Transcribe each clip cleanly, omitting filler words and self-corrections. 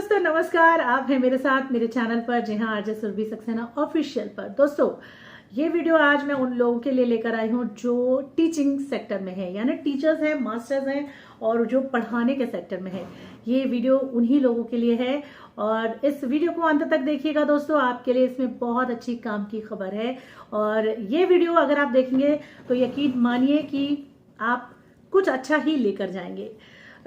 दोस्तों नमस्कार, आप हैं मेरे साथ मेरे चैनल पर, जी हाँ, आरजे सुरभि सक्सेना ऑफिशियल पर। दोस्तों ये वीडियो आज मैं उन लोगों के लिए लेकर आई हूँ जो टीचिंग सेक्टर में है, यानी टीचर्स हैं, मास्टर्स हैं और जो पढ़ाने के सेक्टर में है। ये वीडियो उन्हीं लोगों के लिए है और इस वीडियो को अंत तक देखिएगा दोस्तों, आपके लिए इसमें बहुत अच्छी काम की खबर है। और ये वीडियो अगर आप देखेंगे तो यकीन मानिए कि आप कुछ अच्छा ही लेकर जाएंगे।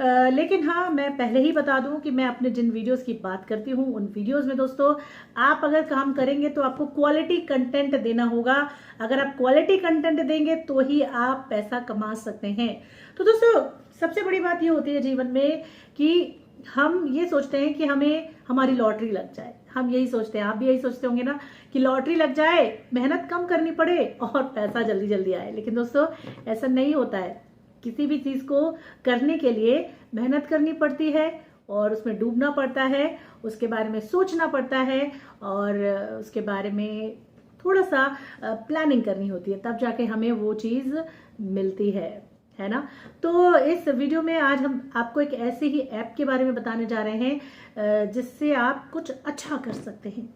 लेकिन हाँ, मैं पहले ही बता दूं कि मैं अपने जिन वीडियोस की बात करती हूँ उन वीडियोस में दोस्तों आप अगर काम करेंगे तो आपको क्वालिटी कंटेंट देना होगा। अगर आप क्वालिटी कंटेंट देंगे तो ही आप पैसा कमा सकते हैं। तो दोस्तों सबसे बड़ी बात ये होती है जीवन में कि हम ये सोचते हैं कि हमें हमारी लॉटरी लग जाए। हम यही सोचते हैं, आप भी यही सोचते होंगे ना कि लॉटरी लग जाए, मेहनत कम करनी पड़े और पैसा जल्दी जल्दी आए। लेकिन दोस्तों ऐसा नहीं होता है। किसी भी चीज को करने के लिए मेहनत करनी पड़ती है और उसमें डूबना पड़ता है, उसके बारे में सोचना पड़ता है और उसके बारे में थोड़ा सा प्लानिंग करनी होती है, तब जाके हमें वो चीज मिलती है ना। तो इस वीडियो में आज हम आपको एक ऐसे ही ऐप के बारे में बताने जा रहे हैं जिससे आप कुछ अच्छा कर सकते हैं।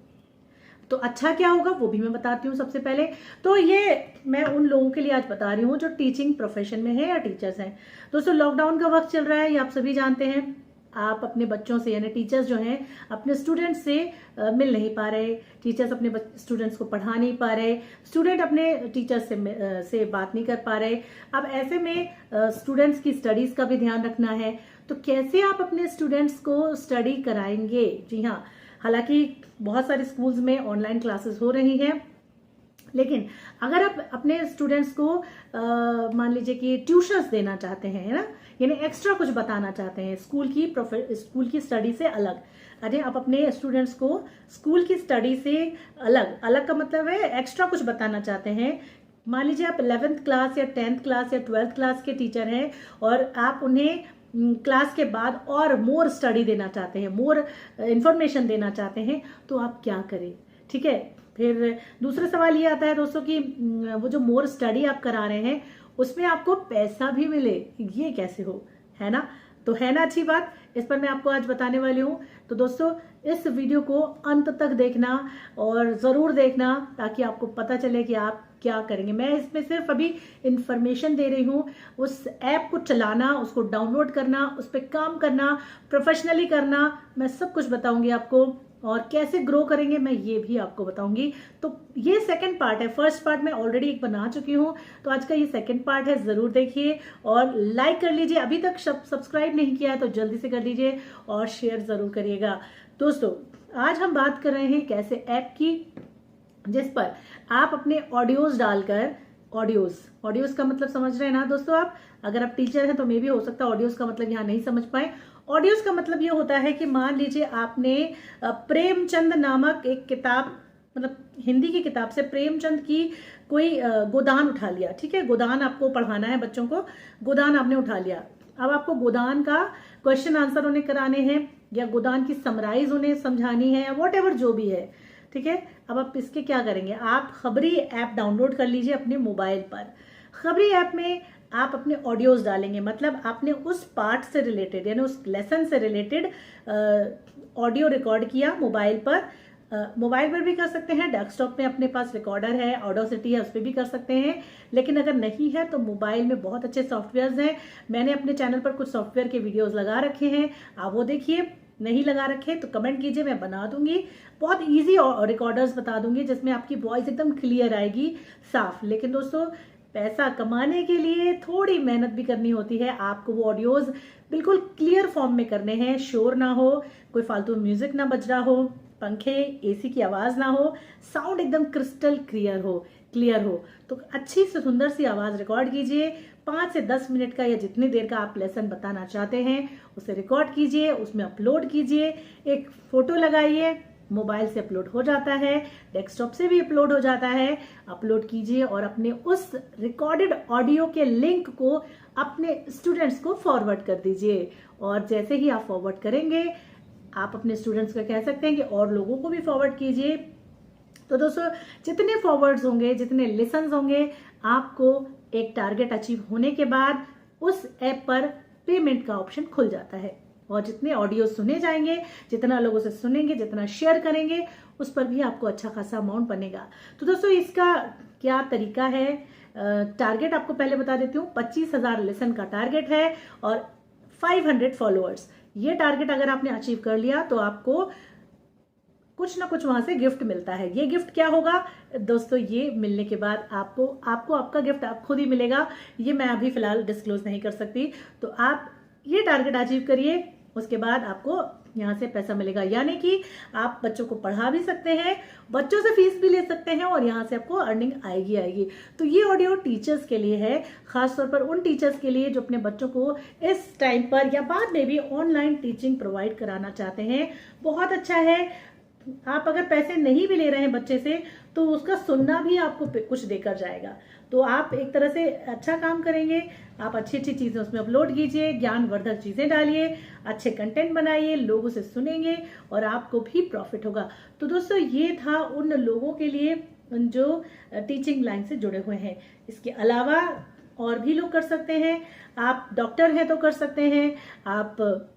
तो अच्छा क्या होगा वो भी मैं बताती हूँ। सबसे पहले तो ये मैं उन लोगों के लिए आज बता रही हूँ जो टीचिंग प्रोफेशन में है या टीचर्स हैं। दोस्तों लॉकडाउन का वक्त चल रहा है, ये आप सभी जानते हैं। आप अपने बच्चों से यानी टीचर्स जो हैं अपने स्टूडेंट्स से मिल नहीं पा रहे, टीचर्स अपने स्टूडेंट्स को पढ़ा नहीं पा रहे, स्टूडेंट अपने टीचर्स से बात नहीं कर पा रहे। अब ऐसे में स्टूडेंट्स की स्टडीज का भी ध्यान रखना है। तो कैसे आप अपने स्टूडेंट्स को स्टडी कराएंगे? जी हाँ, हालांकि बहुत सारे स्कूल्स में ऑनलाइन क्लासेस हो रही हैं, लेकिन अगर आप अपने स्टूडेंट्स को मान लीजिए कि ट्यूशंस देना चाहते हैं, है ना, यानी एक्स्ट्रा कुछ बताना चाहते हैं स्कूल की स्टडी से अलग। अरे आप अपने स्टूडेंट्स को स्कूल की स्टडी से अलग का मतलब है एक्स्ट्रा कुछ बताना चाहते हैं। मान लीजिए आप 11th क्लास या 10th क्लास या 12th क्लास के टीचर हैं और आप उन्हें क्लास के बाद और मोर स्टडी देना चाहते हैं, मोर इंफॉर्मेशन देना चाहते हैं, तो आप क्या करें? ठीक है, फिर दूसरा सवाल ये आता है दोस्तों कि वो जो मोर स्टडी आप करा रहे हैं उसमें आपको पैसा भी मिले, ये कैसे हो, है ना? तो है ना अच्छी बात, इस पर मैं आपको आज बताने वाली हूँ। तो दोस्तों इस वीडियो को अंत तक देखना और ज़रूर देखना ताकि आपको पता चले कि आप क्या करेंगे। मैं इसमें सिर्फ अभी इंफॉर्मेशन दे रही हूँ। उस ऐप को चलाना, उसको डाउनलोड करना, उस पर काम करना, प्रोफेशनली करना, मैं सब कुछ बताऊंगी आपको। और कैसे ग्रो करेंगे मैं ये भी आपको बताऊंगी। तो ये सेकंड पार्ट है। फर्स्ट पार्ट मैं ऑलरेडी एक बना चुकी हूँ, तो आज का ये सेकंड पार्ट है, जरूर देखिए और लाइक कर लीजिए। अभी तक सब्सक्राइब नहीं किया है तो जल्दी से कर लीजिए और शेयर जरूर करिएगा। दोस्तों आज हम बात कर रहे हैं एक ऐसे ऐप की जिस पर आप अपने ऑडियोज डालकर, ऑडियोज का मतलब समझ रहे हैं ना दोस्तों आप? अगर आप टीचर हैं तो मे भी हो सकता है ऑडियोज का मतलब यहाँ नहीं समझ पाए। ऑडियोज का मतलब ये होता है कि मान लीजिए आपने प्रेमचंद नामक एक किताब, मतलब हिंदी की किताब से प्रेमचंद की कोई गोदान उठा लिया। ठीक है, गोदान आपको पढ़ाना है बच्चों को, गोदान आपने उठा लिया। अब आपको गोदान का क्वेश्चन आंसर उन्हें कराने हैं या गोदान की समराइज उन्हें समझानी है या वॉट एवर जो भी है। ठीक है, अब आप इसके क्या करेंगे? आप खबरी ऐप डाउनलोड कर लीजिए अपने मोबाइल पर। खबरी ऐप में आप अपने ऑडियोज डालेंगे, मतलब आपने उस पार्ट से रिलेटेड यानी उस लेसन से रिलेटेड ऑडियो रिकॉर्ड किया मोबाइल पर। मोबाइल पर भी कर सकते हैं, डेस्कटॉप में अपने पास रिकॉर्डर है, ऑडोसिटी है, उस पर भी कर सकते हैं। लेकिन अगर नहीं है तो मोबाइल में बहुत अच्छे सॉफ्टवेयर्स हैं। मैंने अपने चैनल पर कुछ सॉफ्टवेयर के वीडियोस लगा रखे हैं, आप वो देखिए। नहीं लगा रखे तो कमेंट कीजिए, मैं बना दूंगी। बहुत इजी रिकॉर्डर्स बता दूंगी जिसमें आपकी वॉइस एकदम क्लियर आएगी, साफ। लेकिन दोस्तों पैसा कमाने के लिए थोड़ी मेहनत भी करनी होती है। आपको वो ऑडियोज बिल्कुल क्लियर फॉर्म में करने हैं, शोर ना हो, कोई फालतू म्यूजिक ना बज रहा हो, पंखे एसी की आवाज ना हो, साउंड एकदम क्रिस्टल क्लियर हो। तो अच्छी से सुंदर सी आवाज रिकॉर्ड कीजिए। 5 से 10 मिनट का या जितनी देर का आप लेसन बताना चाहते हैं उसे रिकॉर्ड कीजिए, उसमें अपलोड कीजिए, एक फोटो लगाइए। मोबाइल से अपलोड हो जाता है, डेस्कटॉप से भी अपलोड हो जाता है। अपलोड कीजिए और अपने उस रिकॉर्डेड ऑडियो के लिंक को अपने स्टूडेंट्स को फॉरवर्ड कर दीजिए। और जैसे ही आप फॉरवर्ड करेंगे आप अपने स्टूडेंट्स को कह सकते हैं कि और लोगों को भी फॉरवर्ड कीजिए। तो दोस्तों जितने फॉरवर्ड्स होंगे, जितने लिसन्स होंगे, आपको एक टारगेट अचीव होने के बाद उस ऐप पर पेमेंट का ऑप्शन खुल जाता है। और जितने ऑडियो सुने जाएंगे, जितना लोगों से सुनेंगे, जितना शेयर करेंगे, उस पर भी आपको अच्छा खासा अमाउंट बनेगा। तो दोस्तों इसका क्या तरीका है, टारगेट आपको पहले बता देती हूँ। 25,000 लिसन का टारगेट है और 500 फॉलोअर्स। ये टारगेट अगर आपने अचीव कर लिया तो आपको कुछ ना कुछ वहां से गिफ्ट मिलता है। ये गिफ्ट क्या होगा दोस्तों, ये मिलने के बाद आपको आपका गिफ्ट आप खुद ही मिलेगा। ये मैं अभी फिलहाल डिस्क्लोज नहीं कर सकती। तो आप ये टारगेट अचीव करिए, उसके बाद आपको यहाँ से पैसा मिलेगा। यानी कि आप बच्चों को पढ़ा भी सकते हैं, बच्चों से फीस भी ले सकते हैं और यहाँ से आपको अर्निंग आएगी। तो ये ऑडियो टीचर्स के लिए है, खासतौर पर उन टीचर्स के लिए जो अपने बच्चों को इस टाइम पर या बाद में भी ऑनलाइन टीचिंग प्रोवाइड कराना चाहते हैं। बहुत अच्छा है। आप अगर पैसे नहीं भी ले रहे हैं बच्चे से तो उसका सुनना भी आपको कुछ देकर जाएगा। तो आप एक तरह से अच्छा काम करेंगे। आप अच्छी अच्छी चीजें उसमें अपलोड कीजिए, ज्ञानवर्धक चीजें डालिए, अच्छे कंटेंट बनाइए, लोग उसे सुनेंगे और आपको भी प्रॉफिट होगा। तो दोस्तों ये था उन लोगों के लिए जो टीचिंग लाइन से जुड़े हुए हैं। इसके अलावा और भी लोग कर सकते हैं। आप डॉक्टर हैं तो कर सकते हैं, आप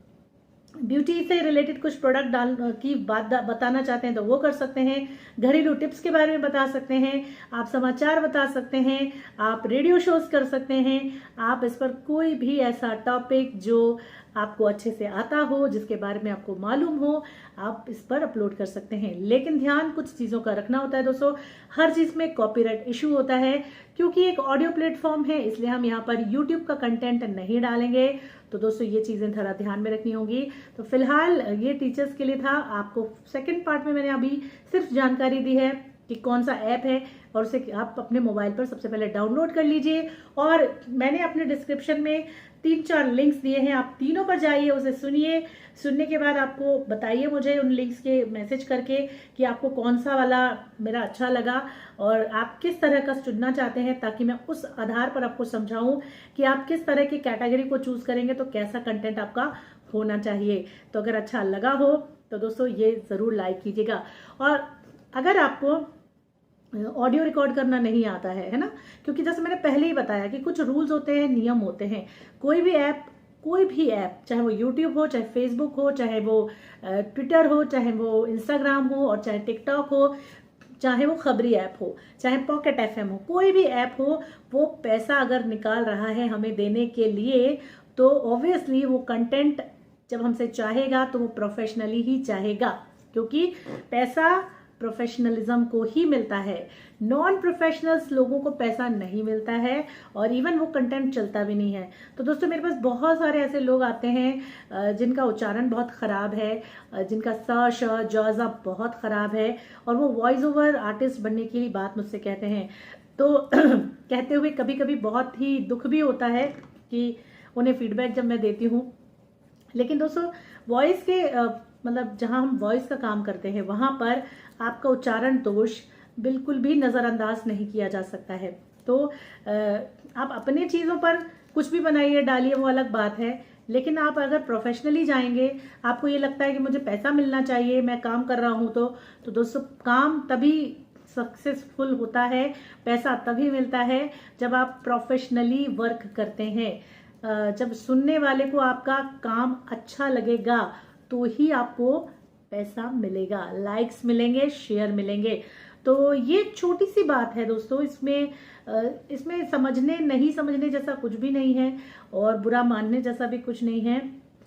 ब्यूटी से रिलेटेड कुछ प्रोडक्ट की बात बताना चाहते हैं तो वो कर सकते हैं, घरेलू टिप्स के बारे में बता सकते हैं, आप समाचार बता सकते हैं, आप रेडियो शोज कर सकते हैं। आप इस पर कोई भी ऐसा टॉपिक जो आपको अच्छे से आता हो, जिसके बारे में आपको मालूम हो, आप इस पर अपलोड कर सकते हैं। लेकिन ध्यान कुछ चीज़ों का रखना होता है दोस्तों। हर चीज़ में कॉपीराइट इशू होता है। क्योंकि एक ऑडियो प्लेटफॉर्म है इसलिए हम यहाँ पर यूट्यूब का कंटेंट नहीं डालेंगे। तो दोस्तों ये चीज़ें थोड़ा ध्यान में रखनी होंगी। तो फिलहाल ये टीचर्स के लिए था। आपको सेकंड पार्ट में मैंने अभी सिर्फ जानकारी दी है कि कौन सा ऐप है और उसे आप अपने मोबाइल पर सबसे पहले डाउनलोड कर लीजिए। और मैंने अपने डिस्क्रिप्शन में 3-4 लिंक्स दिए हैं, आप तीनों पर जाइए, उसे सुनिए। सुनने के बाद आपको बताइए मुझे उन लिंक्स के मैसेज करके कि आपको कौन सा वाला मेरा अच्छा लगा और आप किस तरह का चुनना चाहते हैं, ताकि मैं उस आधार पर आपको समझाऊं कि आप किस तरह की कैटेगरी को चूज करेंगे तो कैसा कंटेंट आपका होना चाहिए। तो अगर अच्छा लगा हो तो दोस्तों ये जरूर लाइक कीजिएगा। और अगर आपको ऑडियो रिकॉर्ड करना नहीं आता है ना, क्योंकि जैसे मैंने पहले ही बताया कि कुछ रूल्स होते हैं, नियम होते हैं। कोई भी ऐप चाहे वो यूट्यूब हो, चाहे फेसबुक हो, चाहे वो ट्विटर हो, चाहे वो इंस्टाग्राम हो और चाहे टिकटॉक हो, चाहे वो खबरी ऐप हो, चाहे पॉकेट एफएम हो, कोई भी ऐप हो, वो पैसा अगर निकाल रहा है हमें देने के लिए तो ऑब्वियसली वो कंटेंट जब हमसे चाहेगा तो वो प्रोफेशनली ही चाहेगा, क्योंकि पैसा प्रोफेशनलिज्म को ही मिलता है। नॉन प्रोफेशनल्स लोगों को पैसा नहीं मिलता है और इवन वो कंटेंट चलता भी नहीं है। तो दोस्तों मेरे पास बहुत सारे ऐसे लोग आते हैं जिनका उच्चारण बहुत खराब है, जिनका स श ज ज़ बहुत खराब है और वो वॉइस ओवर आर्टिस्ट बनने की बात मुझसे कहते हैं। तो कहते हुए कभी कभी बहुत ही दुख भी होता है कि उन्हें फीडबैक जब मैं देती हूँ। लेकिन दोस्तों वॉइस के मतलब जहां हम वॉइस का काम करते हैं वहां पर आपका उच्चारण दोष बिल्कुल भी नज़रअंदाज नहीं किया जा सकता है। तो आप अपने चीज़ों पर कुछ भी बनाइए डालिए, वो अलग बात है। लेकिन आप अगर प्रोफेशनली जाएंगे, आपको ये लगता है कि मुझे पैसा मिलना चाहिए, मैं काम कर रहा हूँ, तो दोस्तों काम तभी सक्सेसफुल होता है, पैसा तभी मिलता है जब आप प्रोफेशनली वर्क करते हैं। जब सुनने वाले को आपका काम अच्छा लगेगा तो ही आपको पैसा मिलेगा, लाइक्स मिलेंगे, शेयर मिलेंगे। तो ये छोटी सी बात है दोस्तों, इसमें समझने नहीं समझने जैसा कुछ भी नहीं है और बुरा मानने जैसा भी कुछ नहीं है।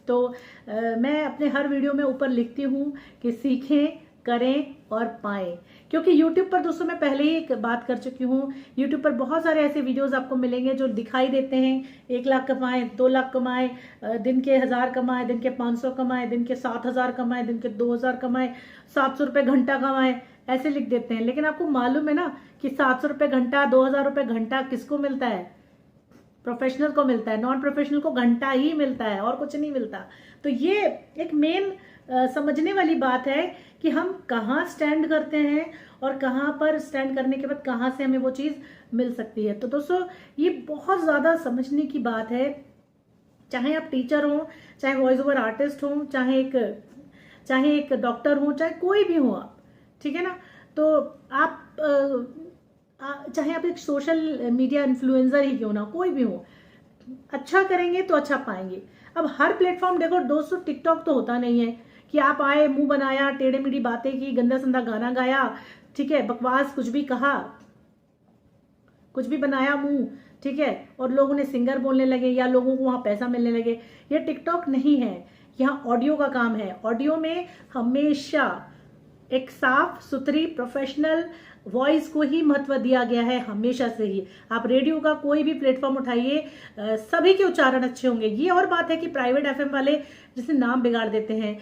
तो मैं अपने हर वीडियो में ऊपर लिखती हूँ कि सीखें, करें और पाएं। क्योंकि YouTube पर दोस्तों मैं पहले ही एक बात कर चुकी हूँ, YouTube पर बहुत सारे ऐसे वीडियोस आपको मिलेंगे जो दिखाई देते हैं 1 लाख कमाए, 2 लाख कमाए, दिन के 1000 कमाए, दिन के 500 कमाए, दिन के 7000 कमाए, दिन के 2000 कमाए, 700 रुपये घंटा कमाए, ऐसे लिख देते हैं। लेकिन आपको मालूम है ना कि 700 रुपये घंटा, 2000 रुपये घंटा किसको मिलता है? प्रोफेशनल को मिलता है। नॉन प्रोफेशनल को घंटा ही मिलता है और कुछ नहीं मिलता। तो ये एक मेन समझने वाली बात है कि हम कहाँ स्टैंड करते हैं और कहाँ पर स्टैंड करने के बाद कहाँ से हमें वो चीज़ मिल सकती है। तो दोस्तों ये बहुत ज़्यादा समझने की बात है। चाहे आप टीचर हो, चाहे वॉइस ओवर आर्टिस्ट हो, चाहे एक डॉक्टर हो, चाहे कोई भी हो आप, ठीक है ना। तो आप चाहे आप एक सोशल मीडिया इन्फ्लुएंसर ही क्यों ना, कोई भी हो, अच्छा करेंगे तो अच्छा पाएंगे। अब हर प्लेटफॉर्म देखो दोस्तों, टिकटॉक तो होता नहीं है कि आप आए, मुंह बनाया, टेढ़े मेढ़ी बातें की, गंदा संदा गाना गाया, ठीक है, बकवास कुछ भी कहा, कुछ भी बनाया मुंह, ठीक है, और लोग उन्हें सिंगर बोलने लगे या लोगों को वहां पैसा मिलने लगे। ये टिकटॉक नहीं है, यहाँ ऑडियो का काम है। ऑडियो में हमेशा एक साफ सुथरी प्रोफेशनल वॉइस को ही महत्व दिया गया है, हमेशा से ही। आप रेडियो का कोई भी प्लेटफॉर्म उठाइए, सभी के उच्चारण अच्छे होंगे। ये और बात है कि प्राइवेट एफएम वाले जिसे नाम बिगाड़ देते हैं,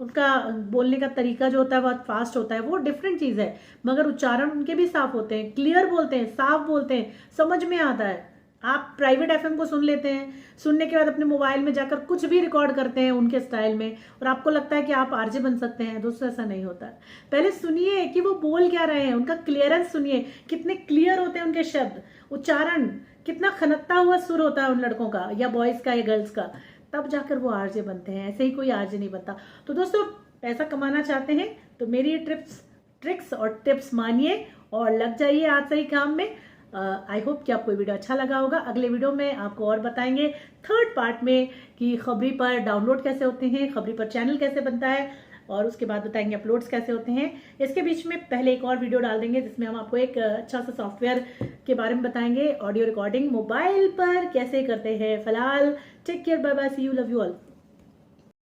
उनका बोलने का तरीका जो होता है बहुत फास्ट होता है, वो डिफरेंट चीज है, मगर उच्चारण उनके भी साफ होते हैं, क्लियर बोलते हैं, साफ बोलते हैं, समझ में आता है। आप प्राइवेट एफएम को सुन लेते हैं, सुनने के बाद अपने मोबाइल में जाकर कुछ भी रिकॉर्ड करते हैं उनके स्टाइल में, और आपको लगता है कि आप आरजे बन सकते हैं। दोस्तों ऐसा नहीं होता है। पहले सुनिए कि वो बोल क्या रहे हैं, उनका क्लियरेंस सुनिए, कितने क्लियर होते हैं उनके शब्द, उच्चारण कितना खनकता हुआ सुर होता है उन लड़कों का या बॉयज का या गर्ल्स का, तब जाकर वो आरजे बनते हैं। ऐसे ही कोई आरजे नहीं बनता। तो दोस्तों पैसा कमाना चाहते हैं तो मेरी ट्रिक्स और टिप्स मानिए और लग जाइए आज से ही काम में। आई होप कि आपको वीडियो अच्छा लगा होगा। अगले वीडियो में आपको और बताएंगे थर्ड पार्ट में कि खबरी पर डाउनलोड कैसे होते हैं, खबरी पर चैनल कैसे बनता है, और उसके बाद बताएंगे अपलोड्स कैसे होते हैं। इसके बीच में पहले एक और वीडियो डाल देंगे जिसमें हम आपको एक अच्छा सा सॉफ्टवेयर के बारे में बताएंगे, ऑडियो रिकॉर्डिंग मोबाइल पर कैसे करते हैं। फिलहाल take care, bye bye, see you, love you all.